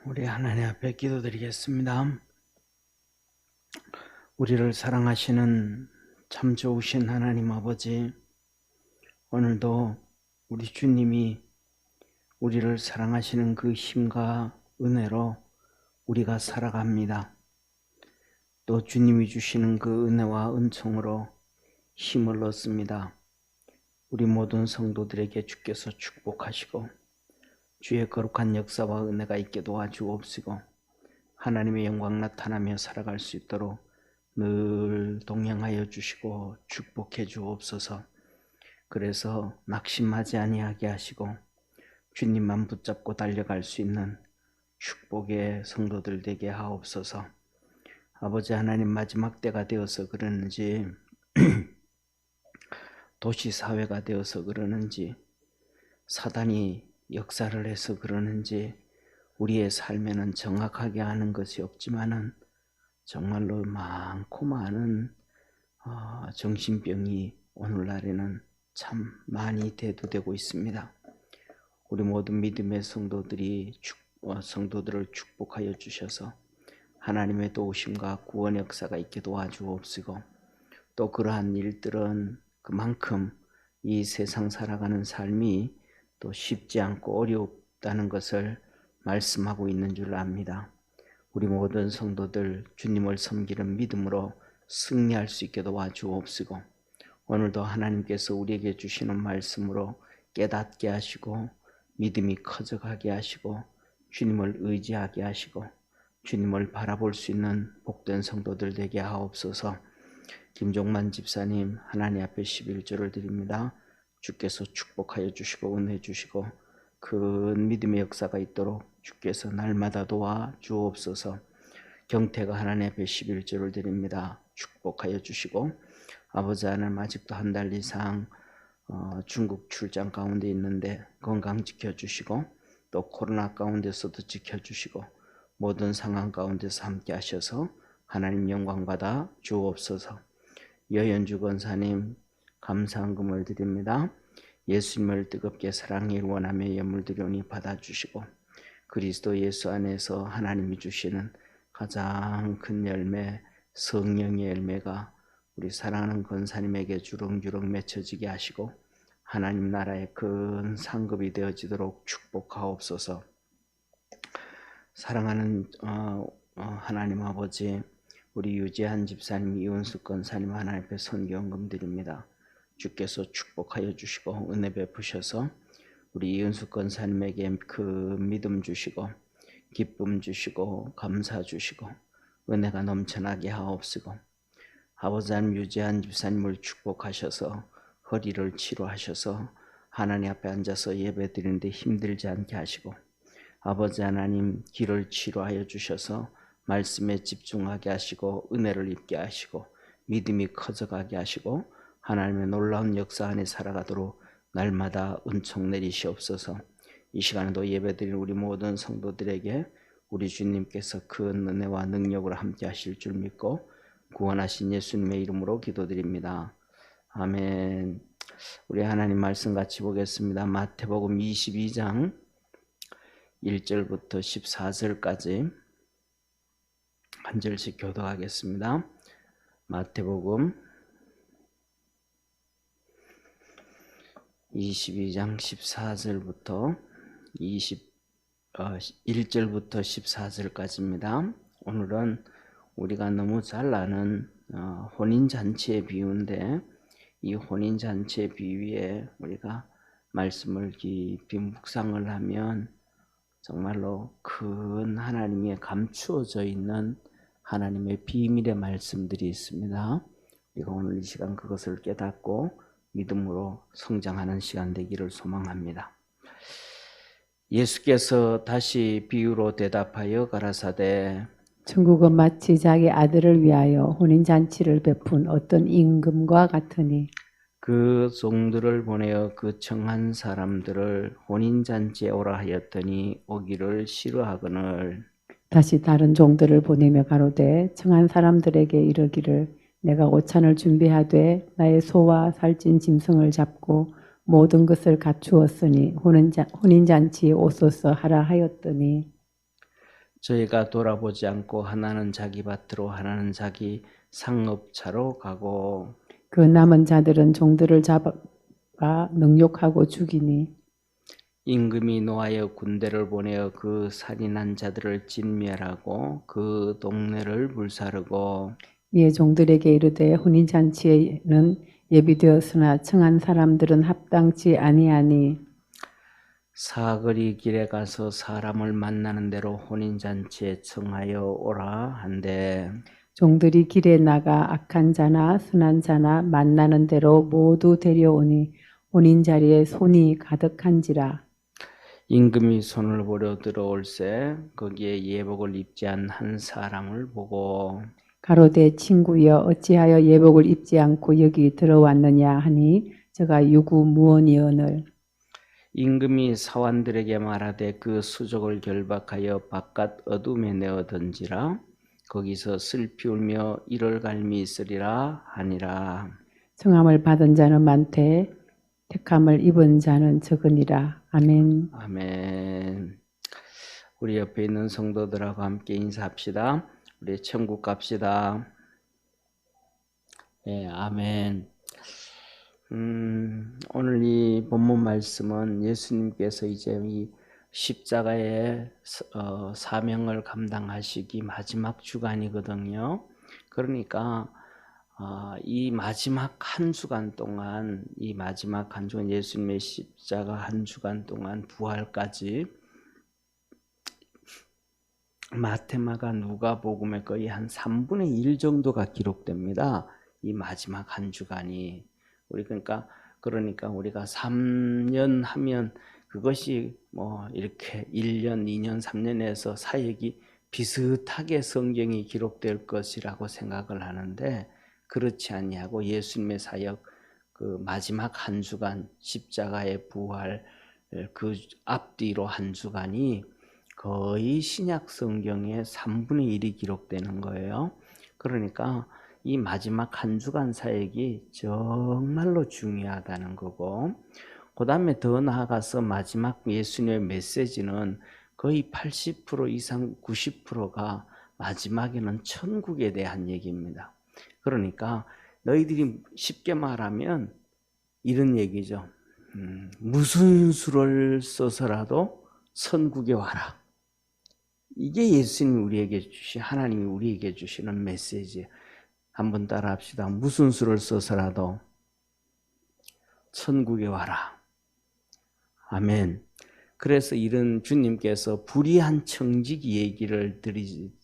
우리 하나님 앞에 기도드리겠습니다. 우리를 사랑하시는 참 좋으신 하나님 아버지, 오늘도 우리 주님이 우리를 사랑하시는 그 힘과 은혜로 우리가 살아갑니다. 또 주님이 주시는 그 은혜와 은총으로 힘을 얻습니다. 우리 모든 성도들에게 주께서 축복하시고 주의 거룩한 역사와 은혜가 있게 도와주옵시고 하나님의 영광 나타나며 살아갈 수 있도록 늘 동행하여 주시고 축복해 주옵소서. 그래서 낙심하지 아니하게 하시고 주님만 붙잡고 달려갈 수 있는 축복의 성도들 되게 하옵소서. 아버지 하나님, 마지막 때가 되어서 그러는지 도시사회가 되어서 그러는지 사단이 역사를 해서 그러는지 우리의 삶에는 정확하게 아는 것이 없지만은 정말로 많고 많은 정신병이 오늘날에는 참 많이 대두되고 있습니다. 우리 모든 믿음의 성도들을 축복하여 주셔서 하나님의 도우심과 구원 역사가 있게 도와주옵시고 또 그러한 일들은 그만큼 이 세상 살아가는 삶이 또 쉽지 않고 어렵다는 것을 말씀하고 있는 줄 압니다. 우리 모든 성도들 주님을 섬기는 믿음으로 승리할 수 있게 도와주옵시고 오늘도 하나님께서 우리에게 주시는 말씀으로 깨닫게 하시고 믿음이 커져가게 하시고 주님을 의지하게 하시고 주님을 바라볼 수 있는 복된 성도들 되게 하옵소서. 김종만 집사님 하나님 앞에 11조를 드립니다. 주께서 축복하여 주시고 은혜 주시고 큰 믿음의 역사가 있도록 주께서 날마다 도와 주옵소서. 경태가 하나님 앞에 11조를 드립니다. 축복하여 주시고 아버지 하나님, 아직도 한 달 이상 중국 출장 가운데 있는데 건강 지켜주시고 또 코로나 가운데서도 지켜주시고 모든 상황 가운데서 함께 하셔서 하나님 영광 받아 주옵소서. 여현주 권사님 감사한금을 드립니다. 예수님을 뜨겁게 사랑을 원하며 예물 드리오니 받아주시고 그리스도 예수 안에서 하나님이 주시는 가장 큰 열매 성령의 열매가 우리 사랑하는 권사님에게 주렁주렁 맺혀지게 하시고 하나님 나라의 큰 상급이 되어지도록 축복하옵소서. 사랑하는 하나님 아버지, 우리 유재한 집사님, 이원숙 권사님 하나님 앞에 선교헌금 드립니다. 주께서 축복하여 주시고 은혜 베푸셔서 우리 이은숙 권사님에게 그 믿음 주시고 기쁨 주시고 감사 주시고 은혜가 넘쳐나게 하옵시고 아버지 하나님, 유재한 집사님을 축복하셔서 허리를 치료하셔서 하나님 앞에 앉아서 예배 드리는데 힘들지 않게 하시고 아버지 하나님, 길을 치료하여 주셔서 말씀에 집중하게 하시고 은혜를 입게 하시고 믿음이 커져가게 하시고 하나님의 놀라운 역사 안에 살아가도록 날마다 은총 내리시옵소서. 이 시간에도 예배드린 우리 모든 성도들에게 우리 주님께서 큰 은혜와 능력으로 함께 하실 줄 믿고 구원하신 예수님의 이름으로 기도드립니다. 아멘. 우리 하나님 말씀 같이 보겠습니다. 마태복음 22장 1절부터 14절까지 한 절씩 교독하겠습니다. 마태복음 22장 14절부터 1절부터 14절까지입니다. 오늘은 우리가 너무 잘 아는 혼인잔치의 비유인데 이 혼인잔치의 비유에 우리가 말씀을 깊이 묵상을 하면 정말로 큰 하나님의 감추어져 있는 하나님의 비밀의 말씀들이 있습니다. 우리가 오늘 이 시간 그것을 깨닫고 믿음으로 성장하는 시간 되기를 소망합니다. 예수께서 다시 비유로 대답하여 가라사대 천국은 마치 자기 아들을 위하여 혼인잔치를 베푼 어떤 임금과 같으니 그 종들을 보내어 그 청한 사람들을 혼인잔치에 오라 하였더니 오기를 싫어하거늘 다시 다른 종들을 보내며 가로되 청한 사람들에게 이르기를 내가 오찬을 준비하되 나의 소와 살찐 짐승을 잡고 모든 것을 갖추었으니 혼인잔치에 오소서 하라 하였더니 저희가 돌아보지 않고 하나는 자기 밭으로 하나는 자기 상업차로 가고 그 남은 자들은 종들을 잡아 능욕하고 죽이니 임금이 노하여 군대를 보내어 그 살인한 자들을 진멸하고 그 동네를 불사르고 이에 종들에게 이르되 혼인잔치에는 예비되었으나 청한 사람들은 합당치 아니하니 사거리 길에 가서 사람을 만나는 대로 혼인잔치에 청하여 오라 한데 종들이 길에 나가 악한 자나 순한 자나 만나는 대로 모두 데려오니 혼인 자리에 손이 가득한지라. 임금이 손을 보려 들어올세 거기에 예복을 입지 않은 한 사람을 보고 가로되 친구여 어찌하여 예복을 입지 않고 여기 들어왔느냐 하니 저가 유구무원이언을 임금이 사환들에게 말하되 그 수족을 결박하여 바깥 어둠에 내어 던지라 거기서 슬피 울며 이를 갈미 있으리라 하니라. 청함을 받은 자는 많되 택함을 입은 자는 적으니라. 아멘. 아멘. 우리 옆에 있는 성도들하고 함께 인사합시다. 우리 천국 갑시다. 예, 아멘. 오늘 이 본문 말씀은 예수님께서 이제 이 십자가의 사명을 감당하시기 마지막 주간이거든요. 그러니까 이 마지막 한 주간 동안, 이 마지막 한 주간 예수님의 십자가 한 주간 동안 부활까지 마태마가 누가복음에 거의 한 3분의 1 정도가 기록됩니다. 이 마지막 한 주간이 우리 그러니까 우리가 3년 하면 그것이 뭐 이렇게 1년, 2년, 3년에서 사역이 비슷하게 성경이 기록될 것이라고 생각을 하는데 그렇지 아니하고 예수님의 사역 그 마지막 한 주간 십자가의 부활 그 앞뒤로 한 주간이 거의 신약 성경의 3분의 1이 기록되는 거예요. 그러니까 이 마지막 한 주간 사역이 정말로 중요하다는 거고 그 다음에 더 나아가서 마지막 예수님의 메시지는 거의 80% 이상 90%가 마지막에는 천국에 대한 얘기입니다. 그러니까 너희들이 쉽게 말하면 이런 얘기죠. 무슨 수를 써서라도 천국에 와라. 이게 예수님이 우리에게 하나님이 우리에게 주시는 메시지. 한번 따라 합시다. 무슨 수를 써서라도 천국에 와라. 아멘. 그래서 이런 주님께서 불의한 청지기 얘기를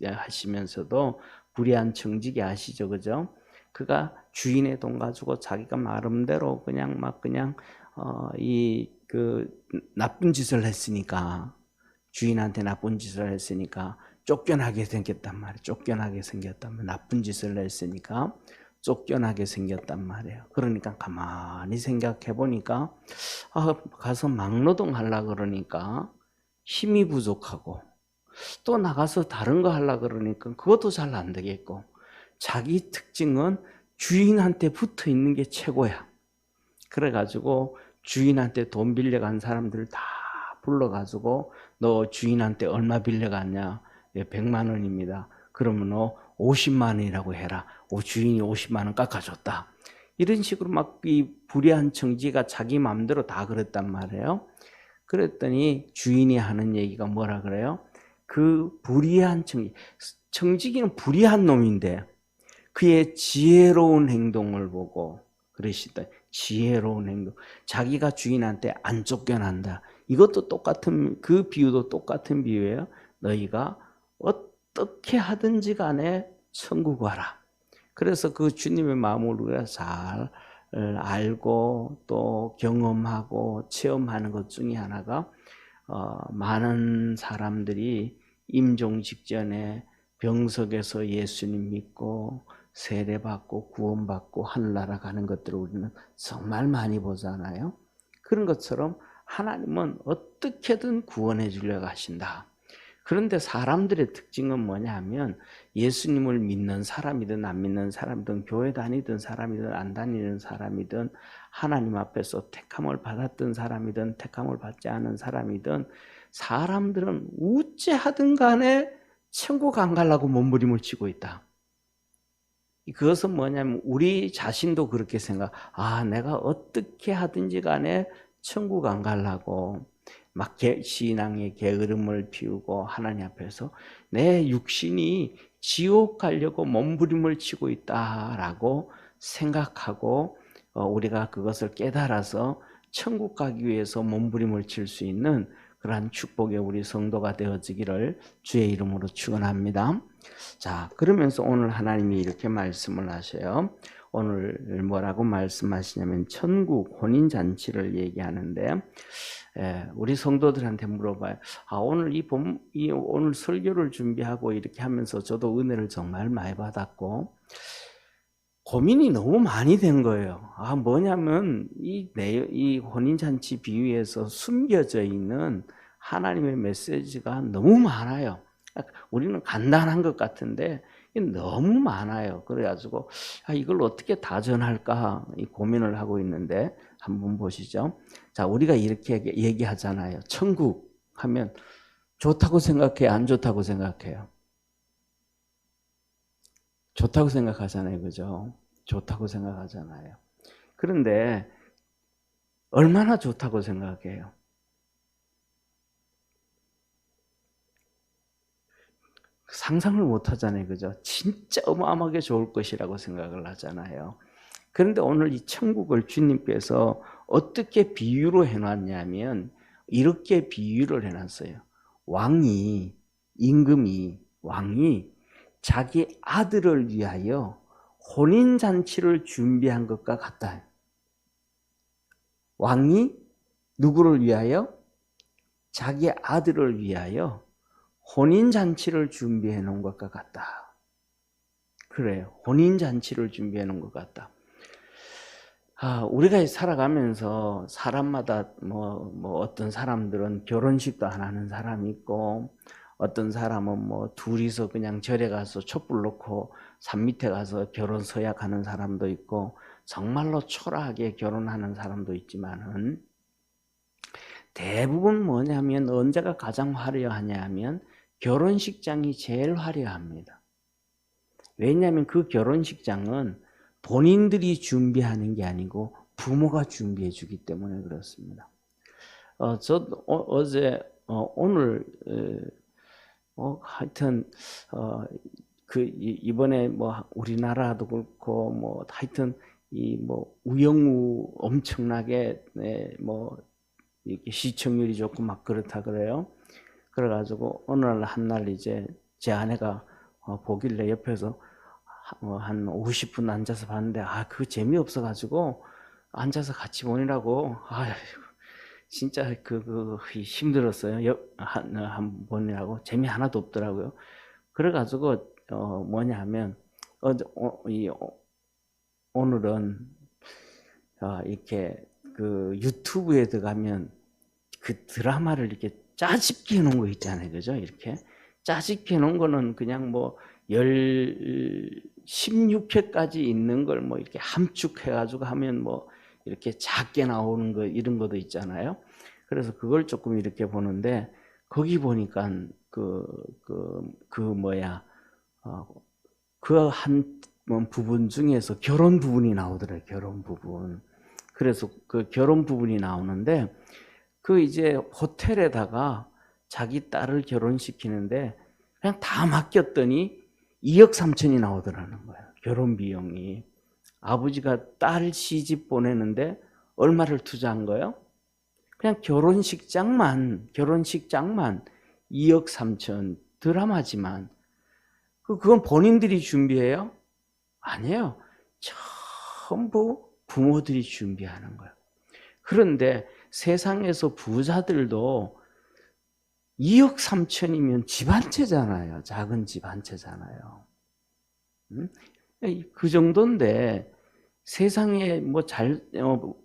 하시면서도 불의한 청지기 아시죠? 그죠? 그가 주인의 돈 가지고 자기가 마음대로 그냥 나쁜 짓을 했으니까 주인한테 나쁜 짓을 했으니까 쫓겨나게 생겼단 말이에요. 쫓겨나게 생겼단 말이에요. 나쁜 짓을 했으니까 쫓겨나게 생겼단 말이에요. 그러니까 가만히 생각해 보니까 가서 막노동 하려고 그러니까 힘이 부족하고 또 나가서 다른 거 하려고 그러니까 그것도 잘 안 되겠고 자기 특징은 주인한테 붙어 있는 게 최고야. 그래가지고 주인한테 돈 빌려간 사람들 다 불러가지고 너 주인한테 얼마 빌려갔냐? 100만 원입니다. 그러면 너 50만 원이라고 해라. 주인이 50만 원 깎아줬다. 이런 식으로 막 이 불의한 청지가 자기 마음대로 다 그랬단 말이에요. 그랬더니 주인이 하는 얘기가 뭐라 그래요? 그 불의한 청지기는 불의한 놈인데 그의 지혜로운 행동을 보고 그러시다. 지혜로운 행동. 자기가 주인한테 안 쫓겨난다. 이것도 똑같은 그 비유도 똑같은 비유예요. 너희가 어떻게 하든지 간에 천국 와라. 그래서 그 주님의 마음을 우리가 잘 알고 또 경험하고 체험하는 것 중에 하나가 많은 사람들이 임종 직전에 병석에서 예수님 믿고 세례받고 구원받고 하늘나라 가는 것들을 우리는 정말 많이 보잖아요. 그런 것처럼 하나님은 어떻게든 구원해 주려고 하신다. 그런데 사람들의 특징은 뭐냐 하면 예수님을 믿는 사람이든 안 믿는 사람이든 교회 다니든 사람이든 안 다니는 사람이든 하나님 앞에서 택함을 받았던 사람이든 택함을 받지 않은 사람이든 사람들은 어찌하든 간에 천국 안 가려고 몸부림을 치고 있다. 그것은 뭐냐면 우리 자신도 그렇게 생각, 내가 어떻게 하든지 간에 천국 안 가려고 막 신앙의 게으름을 피우고 하나님 앞에서 내 육신이 지옥 가려고 몸부림을 치고 있다라고 생각하고 우리가 그것을 깨달아서 천국 가기 위해서 몸부림을 칠 수 있는 그러한 축복의 우리 성도가 되어지기를 주의 이름으로 축원합니다. 자, 그러면서 오늘 하나님이 이렇게 말씀을 하셔요. 오늘 뭐라고 말씀하시냐면 천국 혼인잔치를 얘기하는데 우리 성도들한테 물어봐요. 오늘 오늘 설교를 준비하고 이렇게 하면서 저도 은혜를 정말 많이 받았고 고민이 너무 많이 된 거예요. 뭐냐면 이 혼인잔치 비유에서 숨겨져 있는 하나님의 메시지가 너무 많아요. 우리는 간단한 것 같은데 너무 많아요. 그래가지고 이걸 어떻게 다 전할까 고민을 하고 있는데 한번 보시죠. 자, 우리가 이렇게 얘기하잖아요. 천국 하면 좋다고 생각해요? 안 좋다고 생각해요? 좋다고 생각하잖아요. 그죠? 좋다고 생각하잖아요. 그런데 얼마나 좋다고 생각해요? 상상을 못 하잖아요. 그죠? 진짜 어마어마하게 좋을 것이라고 생각을 하잖아요. 그런데 오늘 이 천국을 주님께서 어떻게 비유로 해놨냐면 이렇게 비유를 해놨어요. 왕이 자기 아들을 위하여 혼인잔치를 준비한 것과 같다. 왕이 누구를 위하여? 자기 아들을 위하여 혼인잔치를 준비해 놓은 것과 같다. 그래요. 혼인잔치를 준비해 놓은 것 같다. 우리가 살아가면서 사람마다 어떤 사람들은 결혼식도 안 하는 사람이 있고 어떤 사람은 둘이서 그냥 절에 가서 촛불 놓고 산 밑에 가서 결혼 서약하는 사람도 있고 정말로 초라하게 결혼하는 사람도 있지만은 대부분 뭐냐면 언제가 가장 화려하냐 하면 결혼식장이 제일 화려합니다. 왜냐하면 그 결혼식장은 본인들이 준비하는 게 아니고 부모가 준비해 주기 때문에 그렇습니다. 저도 어제 오늘 하여튼 이번에 우리나라도 그렇고 하여튼 우영우 엄청나게 이렇게 시청률이 좋고 막 그렇다 그래요. 그래가지고 어느 날 한 날 이제 제 아내가 보길래 옆에서 한 50분 앉아서 봤는데 그거 재미없어가지고 앉아서 같이 보느라고 진짜 힘들었어요. 한 번이라고 재미 하나도 없더라고요. 그래가지고 뭐냐 하면 오늘은 이렇게 그 유튜브에 들어가면 그 드라마를 이렇게 짜집기 해놓은 거 있잖아요. 그죠? 이렇게 짜집기 해놓은 거는 그냥 16회까지 있는 걸 이렇게 함축해가지고 하면 이렇게 작게 나오는 거 이런 것도 있잖아요. 그래서 그걸 조금 이렇게 보는데 거기 보니까 그 한 부분 중에서 결혼 부분이 나오더라고요. 결혼 부분. 그래서 그 결혼 부분이 나오는데 이제 호텔에다가 자기 딸을 결혼시키는데 그냥 다 맡겼더니 2억 3천이 나오더라는 거예요. 결혼 비용이. 아버지가 딸 시집 보내는데 얼마를 투자한 거예요? 그냥 결혼식장만 2억 3천. 드라마지만 그건 본인들이 준비해요? 아니에요. 전부 부모들이 준비하는 거예요. 그런데 세상에서 부자들도 2억 3천이면 집 한 채잖아요. 작은 집 한 채잖아요. 그 정도인데 세상에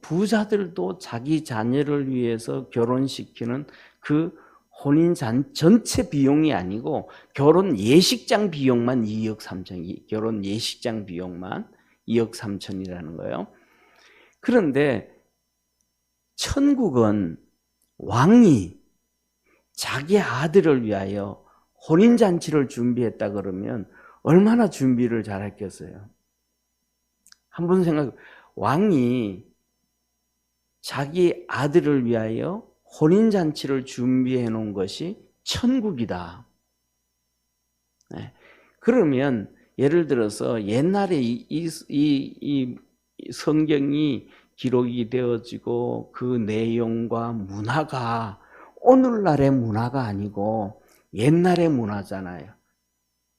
부자들도 자기 자녀를 위해서 결혼시키는 그 혼인 전체 비용이 아니고 결혼 예식장 비용만 2억 3천, 결혼 예식장 비용만 2억 3천이라는 거예요. 그런데 천국은 왕이 자기 아들을 위하여 혼인잔치를 준비했다 그러면 얼마나 준비를 잘했겠어요. 한번 왕이 자기 아들을 위하여 혼인잔치를 준비해 놓은 것이 천국이다. 네. 그러면 예를 들어서 옛날에 이 성경이 기록이 되어지고 그 내용과 문화가 오늘날의 문화가 아니고 옛날의 문화잖아요.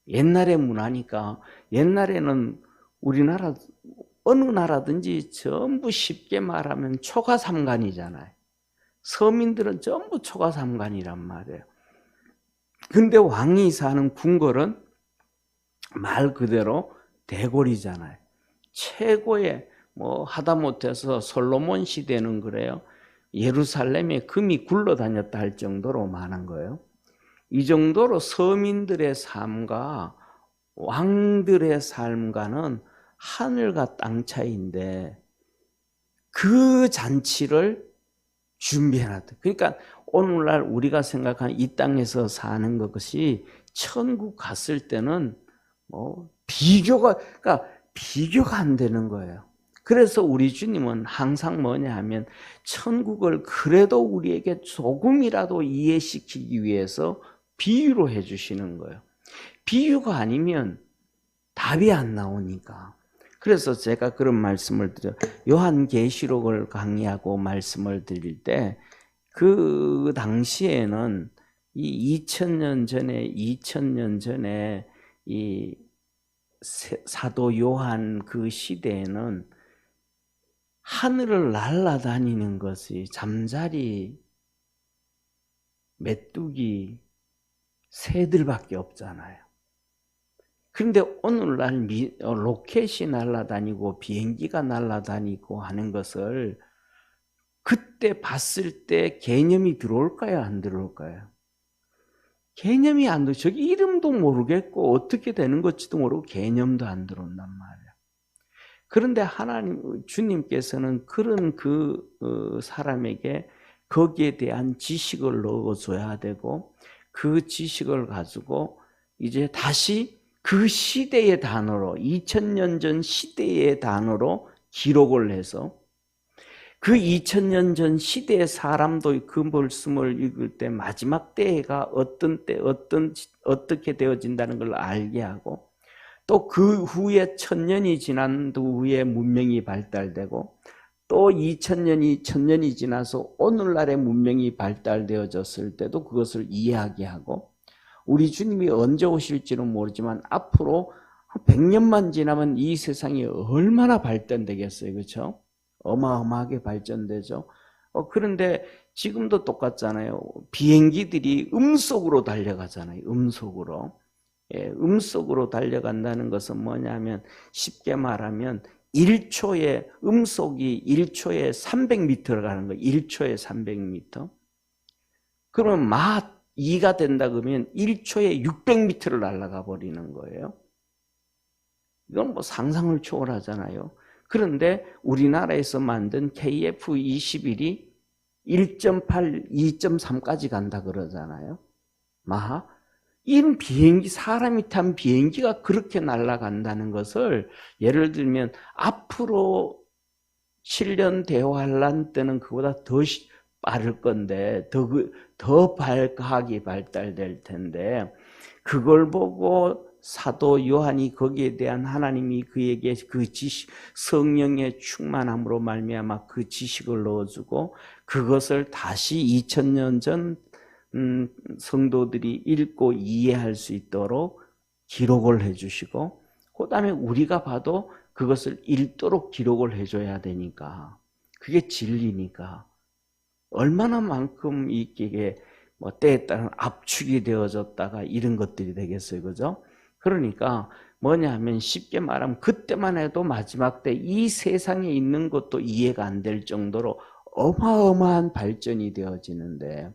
옛날의 문화니까 옛날에는 우리나라 어느 나라든지 전부 쉽게 말하면 초가삼간이잖아요. 서민들은 전부 초가삼간이란 말이에요. 근데 왕이 사는 궁궐은 말 그대로 대궐이잖아요. 최고의 하다못해서 솔로몬 시대는 그래요. 예루살렘에 금이 굴러다녔다 할 정도로 많은 거예요. 이 정도로 서민들의 삶과 왕들의 삶과는 하늘과 땅 차이인데 그 잔치를 준비해놨다. 그러니까 오늘날 우리가 생각하는 이 땅에서 사는 것이 천국 갔을 때는 비교가 안 되는 거예요. 그래서 우리 주님은 항상 뭐냐 하면 천국을 그래도 우리에게 조금이라도 이해시키기 위해서 비유로 해주시는 거예요. 비유가 아니면 답이 안 나오니까. 그래서 제가 그런 말씀을 드려요. 요한계시록을 강의하고 말씀을 드릴 때 그 당시에는 이 2000년 전에 이 사도 요한 그 시대에는 하늘을 날아다니는 것이 잠자리, 메뚜기, 새들밖에 없잖아요. 그런데 오늘날 로켓이 날아다니고 비행기가 날아다니고 하는 것을 그때 봤을 때 개념이 들어올까요? 안 들어올까요? 개념이 안 들어. 저기 이름도 모르겠고 어떻게 되는 것지도 모르고 개념도 안 들어온단 말이에요. 그런데 주님께서는 그런 사람에게 거기에 대한 지식을 넣어줘야 되고 그 지식을 가지고 이제 다시 그 시대의 단어로 2000년 전 시대의 단어로 기록을 해서 그 2000년 전 시대의 사람도 그 말씀을 읽을 때 마지막 때가 어떤 때 어떻게 되어진다는 걸 알게 하고 또 그 후에 1000년이 지난 후에 문명이 발달되고 또 2000년이 1000년이 지나서 오늘날의 문명이 발달되어졌을 때도 그것을 이해하게 하고 우리 주님이 언제 오실지는 모르지만 앞으로 100년만 지나면 이 세상이 얼마나 발전되겠어요. 그렇죠? 어마어마하게 발전되죠. 그런데 지금도 똑같잖아요. 비행기들이 음속으로 달려가잖아요. 음속으로. 예, 음속으로 달려간다는 것은 뭐냐면 쉽게 말하면 1초에 음속이 1초에 300m를 가는 거예요. 1초에 300m. 그러면 마 2가 된다 그러면 1초에 600m를 날아가 버리는 거예요. 이건 상상을 초월하잖아요. 그런데 우리나라에서 만든 KF-21이 1.8, 2.3까지 간다 그러잖아요. 마하. 이런 비행기, 사람이 탄 비행기가 그렇게 날아간다는 것을 예를 들면 앞으로 7년 대환란 때는 그보다 더 빠를 건데 더 과학이 발달될 텐데 그걸 보고 사도 요한이 거기에 대한 하나님이 그에게 그 지식, 성령의 충만함으로 말미암아 그 지식을 넣어주고 그것을 다시 2000년 전 성도들이 읽고 이해할 수 있도록 기록을 해주시고 그 다음에 우리가 봐도 그것을 읽도록 기록을 해줘야 되니까 그게 진리니까 얼마나 만큼 이게 때에 따른 압축이 되어졌다가 이런 것들이 되겠어요. 그죠? 그러니까 뭐냐 하면 쉽게 말하면 그때만 해도 마지막 때 이 세상에 있는 것도 이해가 안 될 정도로 어마어마한 발전이 되어지는데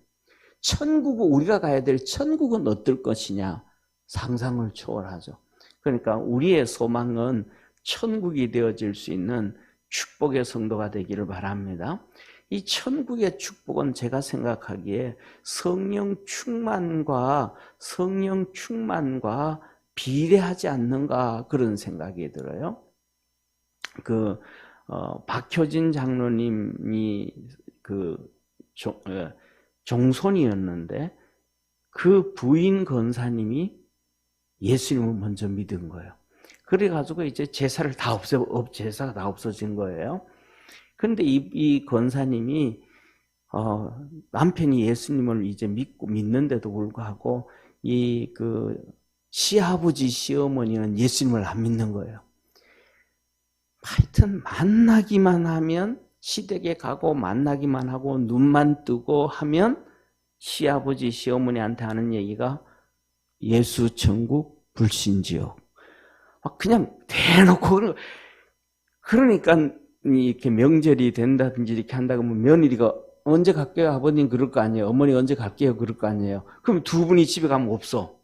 천국은 우리가 가야 될 천국은 어떨 것이냐 상상을 초월하죠. 그러니까 우리의 소망은 천국이 되어질 수 있는 축복의 성도가 되기를 바랍니다. 이 천국의 축복은 제가 생각하기에 성령 충만과 성령 충만과 비례하지 않는가 그런 생각이 들어요. 박효진 장로님이 종손이었는데 그 부인 권사님이 예수님을 먼저 믿은 거예요. 그래가지고 이제 제사가 다 없어진 거예요. 그런데 이 권사님이 남편이 예수님을 이제 믿는데도 불구하고 시아버지 시어머니는 예수님을 안 믿는 거예요. 하여튼 만나기만 하면 시댁에 가고 만나기만 하고 눈만 뜨고 하면 시아버지 시어머니한테 하는 얘기가 예수 천국 불신지옥. 그냥 대놓고 그러니까 이렇게 명절이 된다든지 이렇게 한다고 하면 며느리가 언제 갈게요 아버님 그럴 거 아니에요. 어머니 언제 갈게요 그럴 거 아니에요. 그럼 두 분이 집에 가면 없어.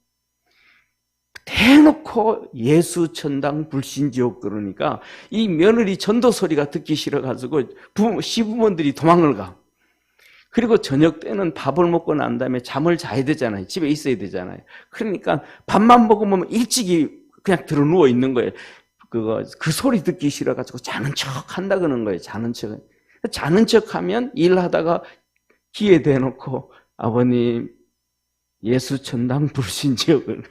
대놓고 예수 천당 불신지옥 그러니까 이 며느리 전도 소리가 듣기 싫어가지고 시부모들이 도망을 가. 그리고 저녁 때는 밥을 먹고 난 다음에 잠을 자야 되잖아요. 집에 있어야 되잖아요. 그러니까 밥만 먹으면 일찍이 그냥 들어 누워 있는 거예요. 그 소리 듣기 싫어가지고 자는 척 한다 그러는 거예요. 자는 척 하면 일하다가 기회 대놓고 아버님 예수 천당 불신지옥을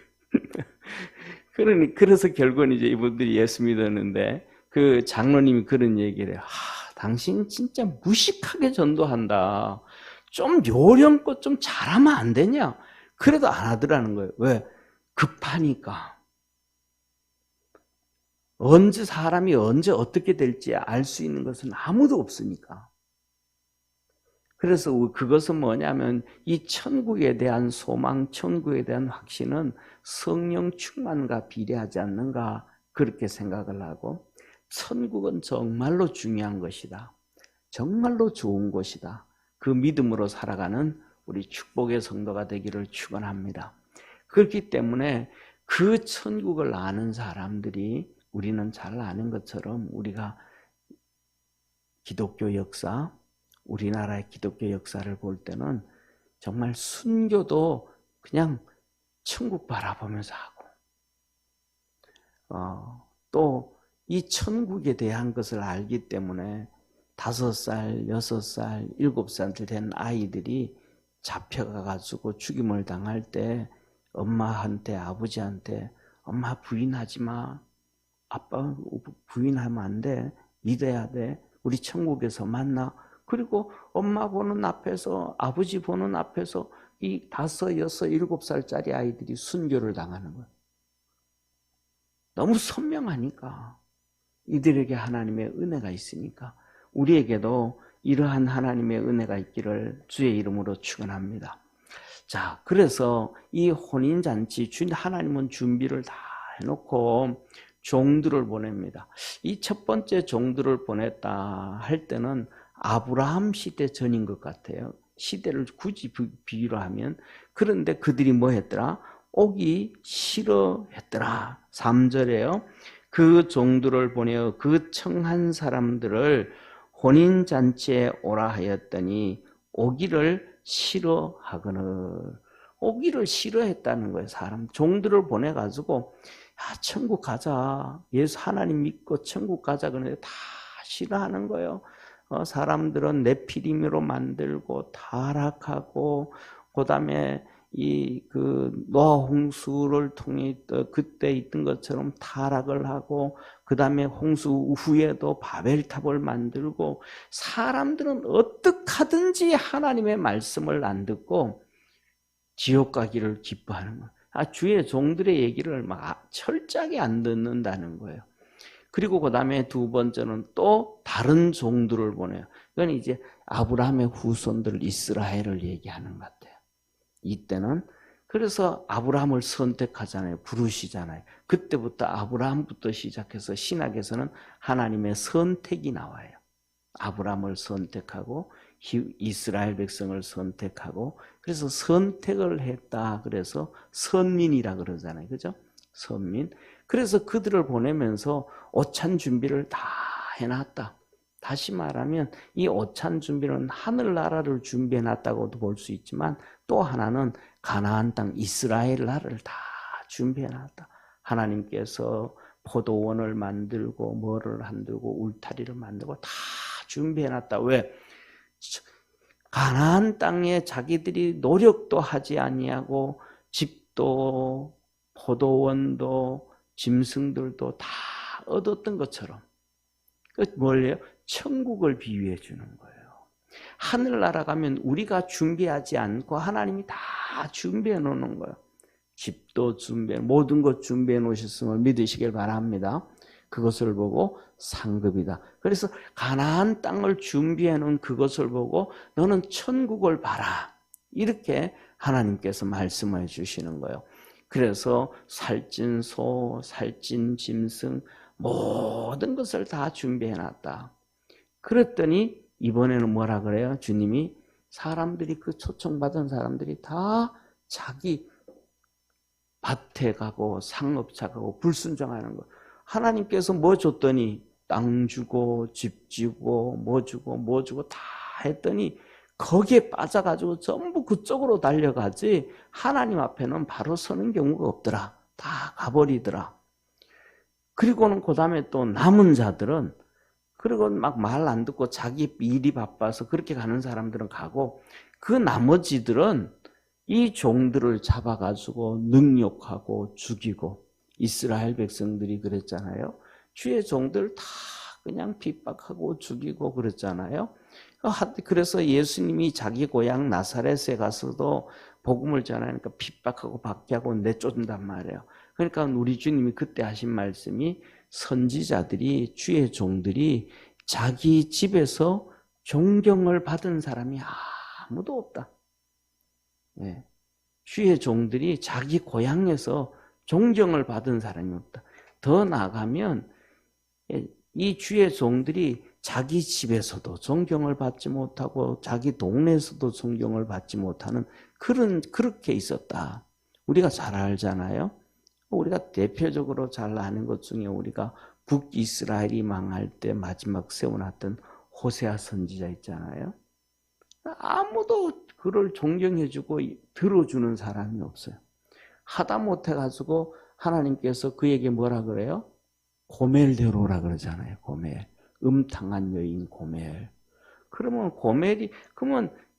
그래서 결국은 이제 이분들이 예수 믿었는데 그 장로님이 그런 얘기를 해요. 당신 진짜 무식하게 전도한다. 좀 요령껏 좀 잘하면 안 되냐? 그래도 안 하더라는 거예요. 왜? 급하니까. 사람이 언제 어떻게 될지 알 수 있는 것은 아무도 없으니까. 그래서 그것은 뭐냐면 이 천국에 대한 소망, 천국에 대한 확신은 성령 충만과 비례하지 않는가 그렇게 생각을 하고 천국은 정말로 중요한 것이다. 정말로 좋은 곳이다. 그 믿음으로 살아가는 우리 축복의 성도가 되기를 축원합니다. 그렇기 때문에 그 천국을 아는 사람들이 우리는 잘 아는 것처럼 우리가 기독교 역사, 우리나라의 기독교 역사를 볼 때는 정말 순교도 그냥 천국 바라보면서 하고 또 이 천국에 대한 것을 알기 때문에 5살, 6살, 7살 된 아이들이 잡혀가가지고 죽임을 당할 때 엄마한테 아버지한테 엄마 부인하지 마. 아빠 부인하면 안 돼. 믿어야 돼. 우리 천국에서 만나. 그리고 엄마 보는 앞에서 아버지 보는 앞에서 이 5, 6, 7살짜리 아이들이 순교를 당하는 거예요. 너무 선명하니까. 이들에게 하나님의 은혜가 있으니까 우리에게도 이러한 하나님의 은혜가 있기를 주의 이름으로 축원합니다. 자, 그래서 이 혼인잔치 하나님은 준비를 다 해놓고 종들을 보냅니다. 이 첫 번째 종들을 보냈다 할 때는 아브라함 시대 전인 것 같아요. 시대를 굳이 비유로 하면. 그런데 그들이 뭐 했더라? 오기 싫어했더라. 3절에요. 그 종들을 보내어 그 청한 사람들을 혼인잔치에 오라 하였더니 오기를 싫어하거늘. 오기를 싫어했다는 거예요. 종들을 보내가지고 천국 가자. 예수 하나님 믿고 천국 가자. 그런데 다 싫어하는 거예요. 사람들은 네피림으로 만들고 타락하고 그다음에 노아 홍수를 통해 그때 있던 것처럼 타락을 하고 그다음에 홍수 후에도 바벨탑을 만들고 사람들은 어떻게 하든지 하나님의 말씀을 안 듣고 지옥 가기를 기뻐하는 거예요. 주의 종들의 얘기를 막 철저하게 안 듣는다는 거예요. 그리고 그 다음에 두 번째는 또 다른 종들을 보내요. 이건 이제 아브라함의 후손들 이스라엘을 얘기하는 것 같아요. 이때는 그래서 아브라함을 선택하잖아요. 부르시잖아요. 그때부터 아브라함부터 시작해서 신학에서는 하나님의 선택이 나와요. 아브라함을 선택하고 이스라엘 백성을 선택하고 그래서 선택을 했다. 그래서 선민이라 그러잖아요. 그죠? 선민. 그래서 그들을 보내면서 오찬 준비를 다 해놨다. 다시 말하면 이 오찬 준비는 하늘나라를 준비해 놨다고도 볼 수 있지만 또 하나는 가나안 땅 이스라엘 나라를 다 준비해 놨다. 하나님께서 포도원을 만들고 뭐를 만들고 울타리를 만들고 다 준비해 놨다. 왜? 가나안 땅에 자기들이 노력도 하지 아니하고 집도 포도원도 짐승들도 다 얻었던 것처럼 그 뭐예요? 천국을 비유해 주는 거예요. 하늘나라 가면 우리가 준비하지 않고 하나님이 다 준비해 놓는 거예요. 집도 준비해 모든 것 준비해 놓으셨음을 믿으시길 바랍니다. 그것을 보고 상급이다. 그래서 가나안 땅을 준비해 놓은 그것을 보고 너는 천국을 봐라. 이렇게 하나님께서 말씀해 주시는 거예요. 그래서 살찐 소, 살찐 짐승 모든 것을 다 준비해 놨다. 그랬더니 이번에는 뭐라 그래요? 주님이 사람들이 그 초청받은 사람들이 다 자기 밭에 가고 상업차 가고 불순종하는 거. 하나님께서 뭐 줬더니 땅 주고 집 주고 뭐 주고 뭐 주고 다 했더니 거기에 빠져가지고 전부 그쪽으로 달려가지 하나님 앞에는 바로 서는 경우가 없더라. 다 가버리더라. 그리고는 그 다음에 또 남은 자들은 그리고 막 말 안 듣고 자기 일이 바빠서 그렇게 가는 사람들은 가고 그 나머지들은 이 종들을 잡아가지고 능욕하고 죽이고 이스라엘 백성들이 그랬잖아요. 주의 종들 다 그냥 핍박하고 죽이고 그랬잖아요. 그래서 예수님이 자기 고향 나사렛에 가서도 복음을 전하니까 핍박하고 박해하고 내쫓는단 말이에요. 그러니까 우리 주님이 그때 하신 말씀이 선지자들이 주의 종들이 자기 집에서 존경을 받은 사람이 아무도 없다. 네. 주의 종들이 자기 고향에서 존경을 받은 사람이 없다. 더 나아가면 이 주의 종들이 자기 집에서도 존경을 받지 못하고 자기 동네에서도 존경을 받지 못하는 그렇게 있었다. 우리가 잘 알잖아요. 우리가 대표적으로 잘 아는 것 중에 우리가 북이스라엘이 망할 때 마지막 세워놨던 호세아 선지자 있잖아요. 아무도 그를 존경해주고 들어주는 사람이 없어요. 하다 못해가지고 하나님께서 그에게 뭐라 그래요? 고멜대로라 그러잖아요. 고멜. 음탕한 여인 고멜. 그러면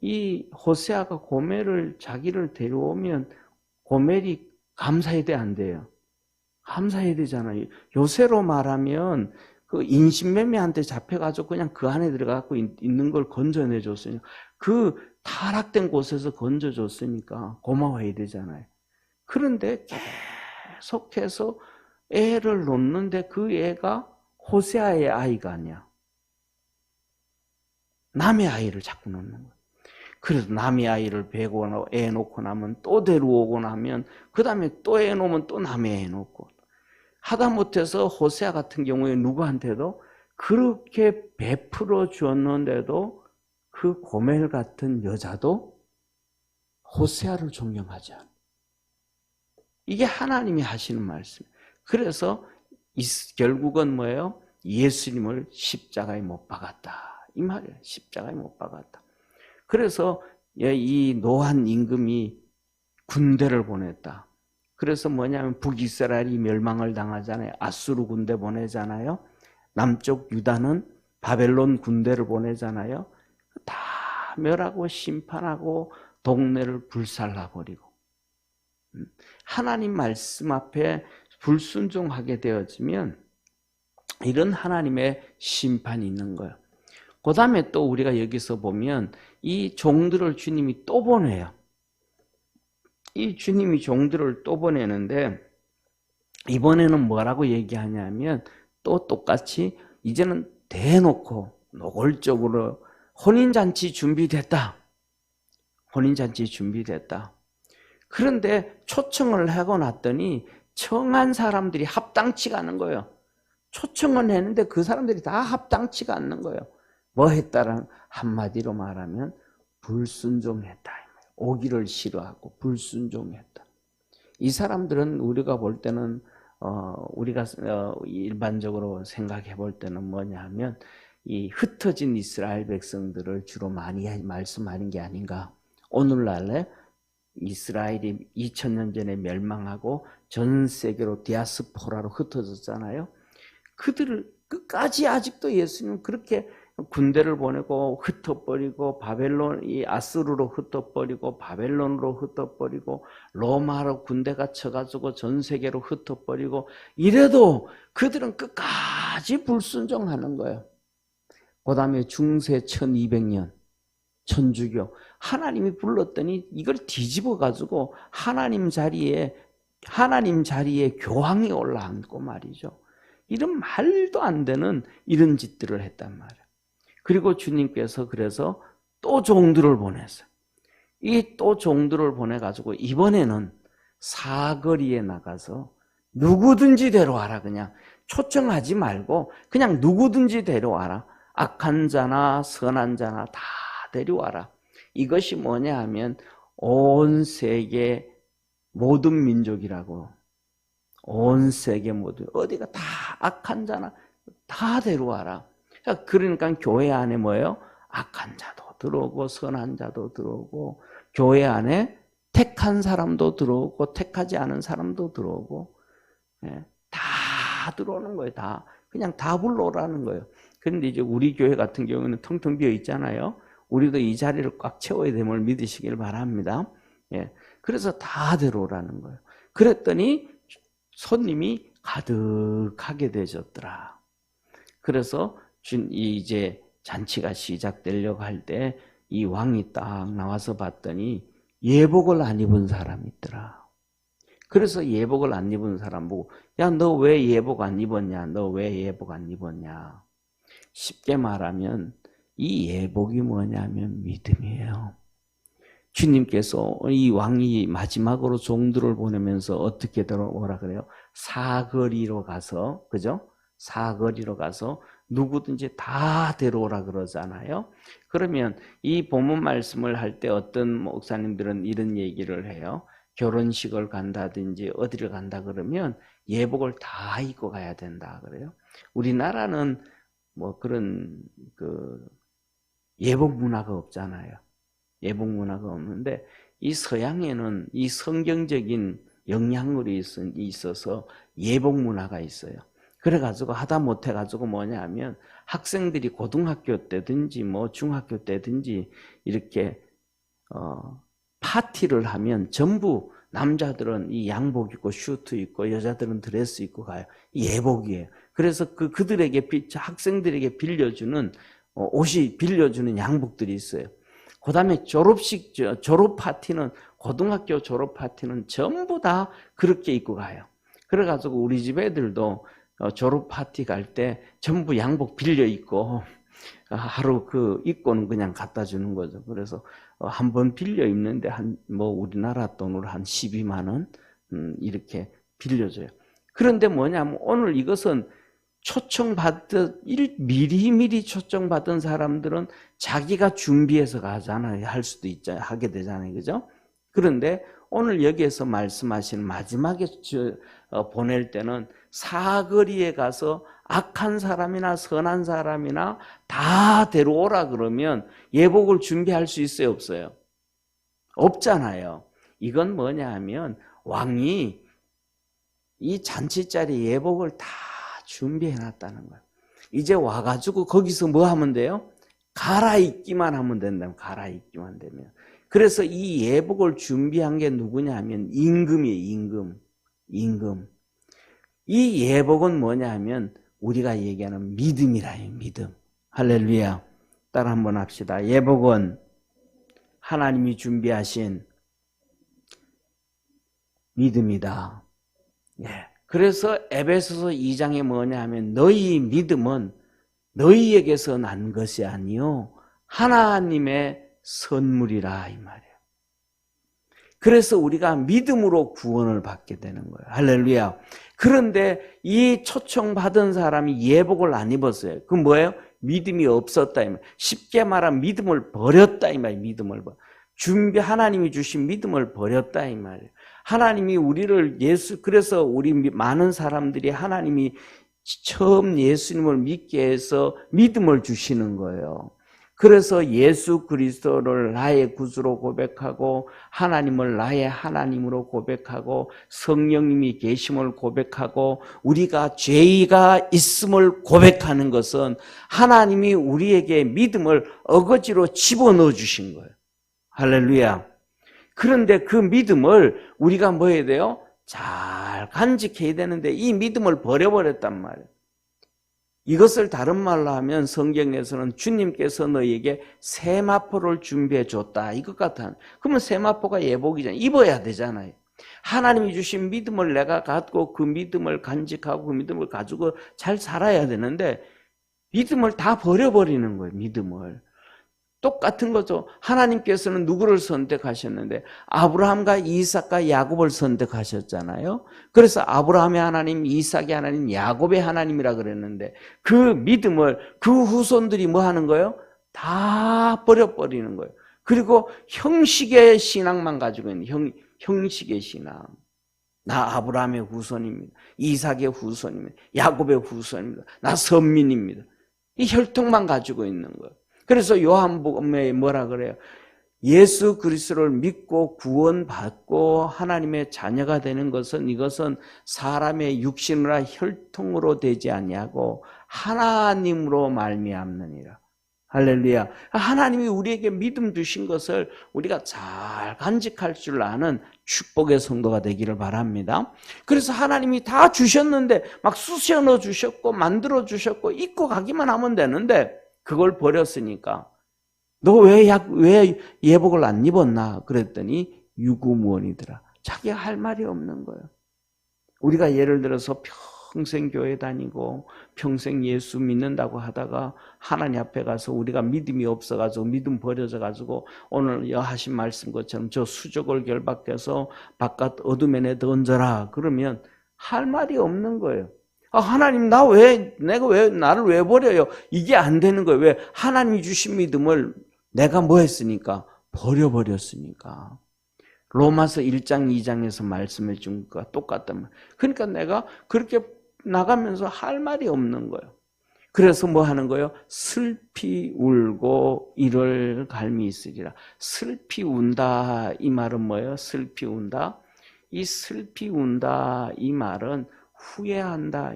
이 호세아가 고멜을 자기를 데려오면 고멜이 감사해야 돼, 안 돼요? 감사해야 되잖아요. 요새로 말하면 그 인신매매한테 잡혀가지고 그냥 그 안에 들어가고 있는 걸 건져내줬으니까 그 타락된 곳에서 건져줬으니까 고마워해야 되잖아요. 그런데 계속해서 애를 놓는데 그 애가 호세아의 아이가 아니야. 남의 아이를 자꾸 놓는 거야. 그래서 남의 아이를 베고 애 놓고 나면 또 데려오고 나면 그 다음에 또 애 놓으면 또 남의 애 놓고 하다못해서 호세아 같은 경우에 누구한테도 그렇게 베풀어 주었는데도 그 고멜 같은 여자도 호세아를 존경하지 않아. 이게 하나님이 하시는 말씀. 그래서 결국은 뭐예요? 예수님을 십자가에 못 박았다. 이 말이에요. 십자가에 못 박았다. 그래서 이 노한 임금이 군대를 보냈다. 그래서 뭐냐면 북이스라엘이 멸망을 당하잖아요. 아수르 군대 보내잖아요. 남쪽 유다는 바벨론 군대를 보내잖아요. 다 멸하고 심판하고 동네를 불살라버리고 하나님 말씀 앞에 불순종하게 되어지면 이런 하나님의 심판이 있는 거예요. 그 다음에 또 우리가 여기서 보면 이 종들을 주님이 또 보내요. 이 주님이 종들을 또 보내는데 이번에는 뭐라고 얘기하냐면 또 똑같이 이제는 대놓고 노골적으로 혼인잔치 준비됐다. 혼인잔치 준비됐다. 그런데 초청을 하고 났더니 청한 사람들이 합당치가 않은 거예요. 초청은 했는데 그 사람들이 다 합당치가 않는 거예요. 뭐 했다라는 한마디로 말하면 불순종했다. 오기를 싫어하고 불순종했다. 이 사람들은 우리가 볼 때는 우리가 일반적으로 생각해 볼 때는 뭐냐 하면 이 흩어진 이스라엘 백성들을 주로 많이 말씀하는 게 아닌가. 오늘날에 이스라엘이 2000년 전에 멸망하고 전 세계로 디아스포라로 흩어졌잖아요. 그들을 끝까지 아직도 예수님은 그렇게 군대를 보내고 흩어버리고 바벨론, 아수르로 흩어버리고 바벨론으로 흩어버리고 로마로 군대가 쳐가지고 전 세계로 흩어버리고 이래도 그들은 끝까지 불순종하는 거예요. 그 다음에 중세 1200년 천주교, 하나님이 불렀더니 이걸 뒤집어 가지고 하나님 자리에 교황이 올라앉고 말이죠. 이런 말도 안 되는 이런 짓들을 했단 말이에요. 그리고 주님께서 그래서 또 종들을 보냈어요. 이 또 종들을 보내가지고 이번에는 사거리에 나가서 누구든지 데려와라. 그냥 초청하지 말고 그냥 누구든지 데려와라. 악한 자나 선한 자나 다 데려와라. 이것이 뭐냐 하면 온 세계 모든 민족이라고. 온 세계 모두 어디가 다 악한 자나 다 데려와라. 그러니까 교회 안에 뭐예요? 악한 자도 들어오고 선한 자도 들어오고 교회 안에 택한 사람도 들어오고 택하지 않은 사람도 들어오고 다 들어오는 거예요. 다 그냥 다 불러오라는 거예요. 그런데 이제 우리 교회 같은 경우는 텅텅 비어 있잖아요. 우리도 이 자리를 꽉 채워야 됨을 믿으시길 바랍니다. 그래서 다 데려오라는 거예요. 그랬더니 손님이 가득하게 되셨더라. 그래서 이제 잔치가 시작되려고 할 때 이 왕이 딱 나와서 봤더니 예복을 안 입은 사람이 있더라. 그래서 예복을 안 입은 사람 보고 야, 너 왜 예복 안 입었냐? 너 왜 예복 안 입었냐? 쉽게 말하면 이 예복이 뭐냐면 믿음이에요. 주님께서 이 왕이 마지막으로 종들을 보내면서 어떻게 들어오라 그래요? 사거리로 가서, 그죠? 사거리로 가서 누구든지 다 데려오라 그러잖아요. 그러면 이 본문 말씀을 할 때 어떤 목사님들은 이런 얘기를 해요. 결혼식을 간다든지 어디를 간다 그러면 예복을 다 입고 가야 된다 그래요. 우리나라는 뭐 그런 예복 문화가 없잖아요. 예복 문화가 없는데 이 서양에는 이 성경적인 영향력이 있어서 예복 문화가 있어요. 그래가지고 하다 못해가지고 뭐냐 하면 학생들이 고등학교 때든지 뭐 중학교 때든지 이렇게 파티를 하면 전부 남자들은 이 양복 입고 슈트 입고 여자들은 드레스 입고 가요. 예복이에요. 그래서 그들에게 학생들에게 빌려주는 옷이 빌려주는 양복들이 있어요. 그 다음에 졸업 파티는 고등학교 졸업 파티는 전부 다 그렇게 입고 가요. 그래가지고 우리 집 애들도 졸업 파티 갈 때 전부 양복 빌려 입고 하루 입고는 그냥 갖다 주는 거죠. 그래서 한 번 빌려 입는데 우리나라 돈으로 한 12만 원 이렇게 빌려줘요. 그런데 뭐냐면 오늘 이것은 미리 초청받은 사람들은 자기가 준비해서 가잖아요. 할 수도 있잖아요. 하게 되잖아요. 그죠? 그런데 오늘 여기에서 말씀하시는 마지막에 보낼 때는 사거리에 가서 악한 사람이나 선한 사람이나 다 데려오라 그러면 예복을 준비할 수 있어요? 없어요? 없잖아요. 이건 뭐냐 하면 왕이 이 잔치자리 예복을 다 준비해 놨다는 거예요. 이제 와가지고 거기서 뭐 하면 돼요? 갈아입기만 하면 된다면 갈아입기만 되면. 그래서 이 예복을 준비한 게 누구냐 하면 임금이에요. 임금. 이 예복은 뭐냐 하면 우리가 얘기하는 믿음이라요. 믿음. 할렐루야. 따라 한번 합시다. 예복은 하나님이 준비하신 믿음이다. 그래서 에베소서 2장에 뭐냐 하면 너희 믿음은 너희에게서 난 것이 아니요 하나님의 선물이라 이 말이에요. 그래서 우리가 믿음으로 구원을 받게 되는 거예요. 할렐루야. 그런데 이 초청받은 사람이 예복을 안 입었어요. 그건 뭐예요? 믿음이 없었다 이 말이에요. 쉽게 말하면 믿음을 버렸다 이 말이에요. 믿음을 하나님이 주신 믿음을 버렸다 이 말이에요. 하나님이 우리를 그래서 우리 많은 사람들이 하나님이 처음 예수님을 믿게 해서 믿음을 주시는 거예요. 그래서 예수 그리스도를 나의 구주로 고백하고 하나님을 나의 하나님으로 고백하고 성령님이 계심을 고백하고 우리가 죄가 있음을 고백하는 것은 하나님이 우리에게 믿음을 어거지로 집어넣어 주신 거예요. 할렐루야. 그런데 그 믿음을 우리가 뭐 해야 돼요? 잘 간직해야 되는데 이 믿음을 버려버렸단 말이에요. 이것을 다른 말로 하면 성경에서는 주님께서 너희에게 세마포를 준비해 줬다 이것 같아. 그러면 세마포가 예복이잖아요. 입어야 되잖아요. 하나님이 주신 믿음을 내가 갖고 그 믿음을 간직하고 그 믿음을 가지고 잘 살아야 되는데 믿음을 다 버려버리는 거예요. 믿음을. 똑같은 거죠. 하나님께서는 누구를 선택하셨는데 아브라함과 이삭과 야곱을 선택하셨잖아요. 그래서 아브라함의 하나님, 이삭의 하나님, 야곱의 하나님이라 그랬는데 그 믿음을 그 후손들이 뭐 하는 거예요? 다 버려버리는 거예요. 그리고 형식의 신앙만 가지고 있는 형식의 신앙. 나 아브라함의 후손입니다. 이삭의 후손입니다. 야곱의 후손입니다. 나 선민입니다. 이 혈통만 가지고 있는 거예요. 그래서 요한복음에 뭐라 그래요? 예수 그리스도를 믿고 구원받고 하나님의 자녀가 되는 것은 이것은 사람의 육신이나 혈통으로 되지 아니하고 하나님으로 말미암느니라. 할렐루야. 하나님이 우리에게 믿음 주신 것을 우리가 잘 간직할 줄 아는 축복의 성도가 되기를 바랍니다. 그래서 하나님이 다 주셨는데 막 쑤셔 넣어 주셨고 만들어 주셨고 입고 가기만 하면 되는데 그걸 버렸으니까 너 왜 예복을 안 입었나 그랬더니 유구무원이더라. 자기가 할 말이 없는 거예요. 우리가 예를 들어서 평생 교회 다니고 평생 예수 믿는다고 하다가 하나님 앞에 가서 우리가 믿음이 없어가지고 믿음 버려져가지고 오늘 하신 말씀 것처럼 저 수족을 결박해서 바깥 어둠에 내 던져라 그러면 할 말이 없는 거예요. 하나님 내가 왜 나를 왜 버려요? 이게 안 되는 거예요. 왜? 하나님이 주신 믿음을 내가 뭐 했으니까? 버려버렸으니까. 로마서 1장 2장에서 말씀해 준 것과 똑같단 말이에요. 그러니까 내가 그렇게 나가면서 할 말이 없는 거예요. 그래서 뭐 하는 거예요? 슬피 울고 이를 갈미 있으리라. 슬피 운다 이 말은 뭐예요? 슬피 운다. 이 슬피 운다 이 말은 후회한다.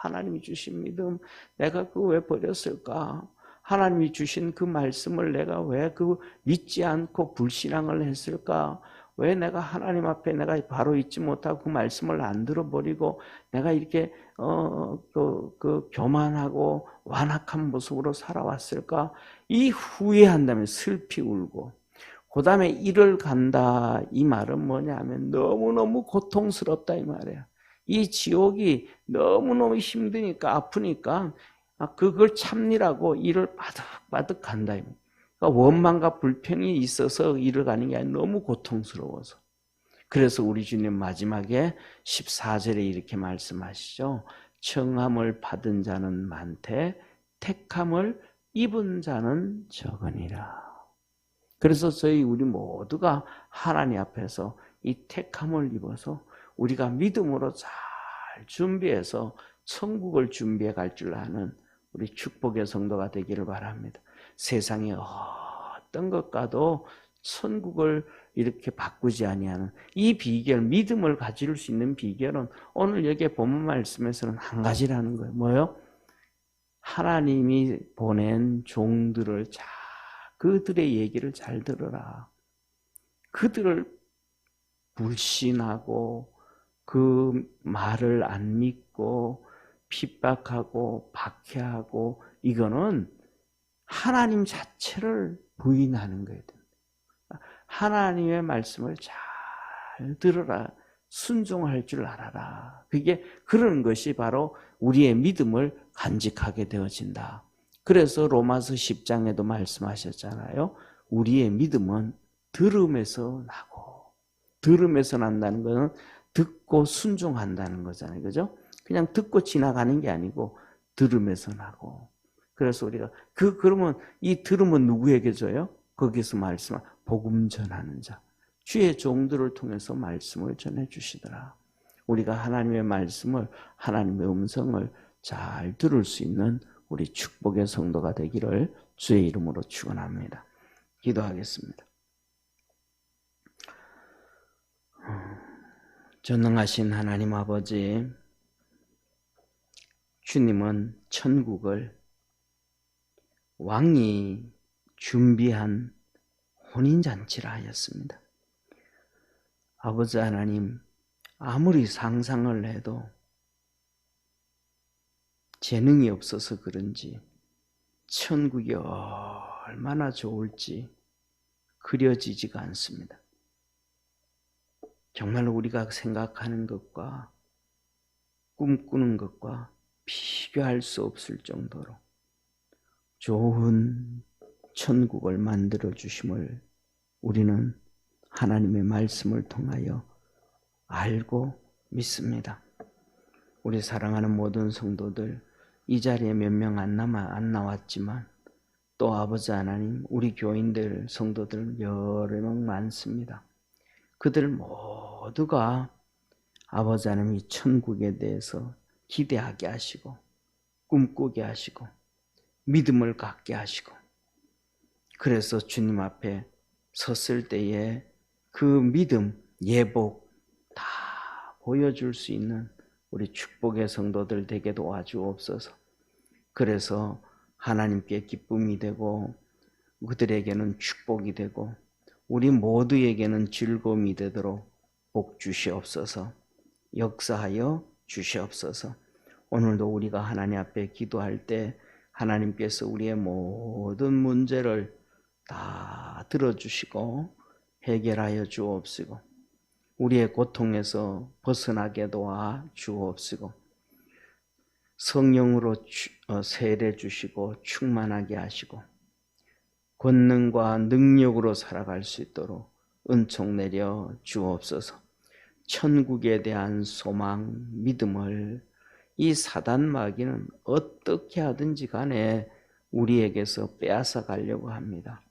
하나님이 주신 믿음 내가 그거 왜 버렸을까? 하나님이 주신 그 말씀을 내가 왜 그 믿지 않고 불신앙을 했을까? 왜 내가 하나님 앞에 내가 바로 잊지 못하고 그 말씀을 안 들어버리고 내가 이렇게 교만하고 완악한 모습으로 살아왔을까? 이 후회한다면 슬피 울고 그 다음에 이를 간다 이 말은 뭐냐면 너무너무 고통스럽다 이 말이에요. 이 지옥이 너무너무 힘드니까 아프니까 그걸 참느라고 이를 바득바득 간다. 그러니까 원망과 불평이 있어서 이를 가는 게 아니라 너무 고통스러워서. 그래서 우리 주님 마지막에 14절에 이렇게 말씀하시죠. 청함을 받은 자는 많되 택함을 입은 자는 적으니라. 그래서 우리 모두가 하나님 앞에서 이 택함을 입어서 우리가 믿음으로 잘 준비해서 천국을 준비해 갈 줄 아는 우리 축복의 성도가 되기를 바랍니다. 세상에 어떤 것과도 천국을 이렇게 바꾸지 아니하는 이 비결, 믿음을 가질 수 있는 비결은 오늘 여기 본문 말씀에서는 한 가지라는 거예요. 뭐요? 하나님이 보낸 종들을 그들의 얘기를 잘 들어라. 그들을 불신하고 그 말을 안 믿고 핍박하고 박해하고 이거는 하나님 자체를 부인하는 거예요. 하나님의 말씀을 잘 들어라. 순종할 줄 알아라. 그런 것이 바로 우리의 믿음을 간직하게 되어진다. 그래서 로마서 10장에도 말씀하셨잖아요. 우리의 믿음은 들음에서 나고 들음에서 난다는 것은 듣고 순종한다는 거잖아요. 그죠? 그냥 듣고 지나가는 게 아니고 들음에서 나고. 그래서 우리가 그러면 이 들음은 누구에게 줘요? 거기서 복음 전하는 자. 주의 종들을 통해서 말씀을 전해 주시더라. 우리가 하나님의 말씀을, 하나님의 음성을 잘 들을 수 있는 우리 축복의 성도가 되기를 주의 이름으로 축원합니다. 기도하겠습니다. 전능하신 하나님 아버지, 주님은 천국을 왕이 준비한 혼인잔치라 하였습니다. 아버지 하나님, 아무리 상상을 해도 재능이 없어서 그런지 천국이 얼마나 좋을지 그려지지가 않습니다. 정말 우리가 생각하는 것과 꿈꾸는 것과 비교할 수 없을 정도로 좋은 천국을 만들어 주심을 우리는 하나님의 말씀을 통하여 알고 믿습니다. 우리 사랑하는 모든 성도들, 이 자리에 몇 명 안 나왔지만 또 아버지 하나님, 우리 교인들, 성도들 여러 명 많습니다. 그들 모두가 아버지 하나님이 천국에 대해서 기대하게 하시고 꿈꾸게 하시고 믿음을 갖게 하시고, 그래서 주님 앞에 섰을 때에 그 믿음, 예복 다 보여줄 수 있는 우리 축복의 성도들 되게 도와주옵소서. 그래서 하나님께 기쁨이 되고 그들에게는 축복이 되고 우리 모두에게는 즐거움이 되도록 복 주시옵소서. 역사하여 주시옵소서. 오늘도 우리가 하나님 앞에 기도할 때 하나님께서 우리의 모든 문제를 다 들어주시고 해결하여 주옵시고 우리의 고통에서 벗어나게 도와 주옵시고 성령으로 세례 주시고 충만하게 하시고 권능과 능력으로 살아갈 수 있도록 은총 내려 주옵소서. 천국에 대한 소망, 믿음을 이 사단 마귀는 어떻게 하든지 간에 우리에게서 빼앗아 가려고 합니다.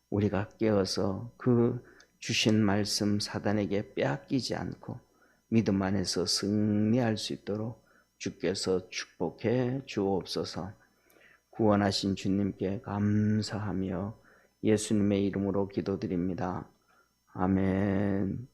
우리가 깨어서 그 주신 말씀 사단에게 빼앗기지 않고 믿음 안에서 승리할 수 있도록 주께서 축복해 주옵소서. 구원하신 주님께 감사하며 예수님의 이름으로 기도드립니다. 아멘.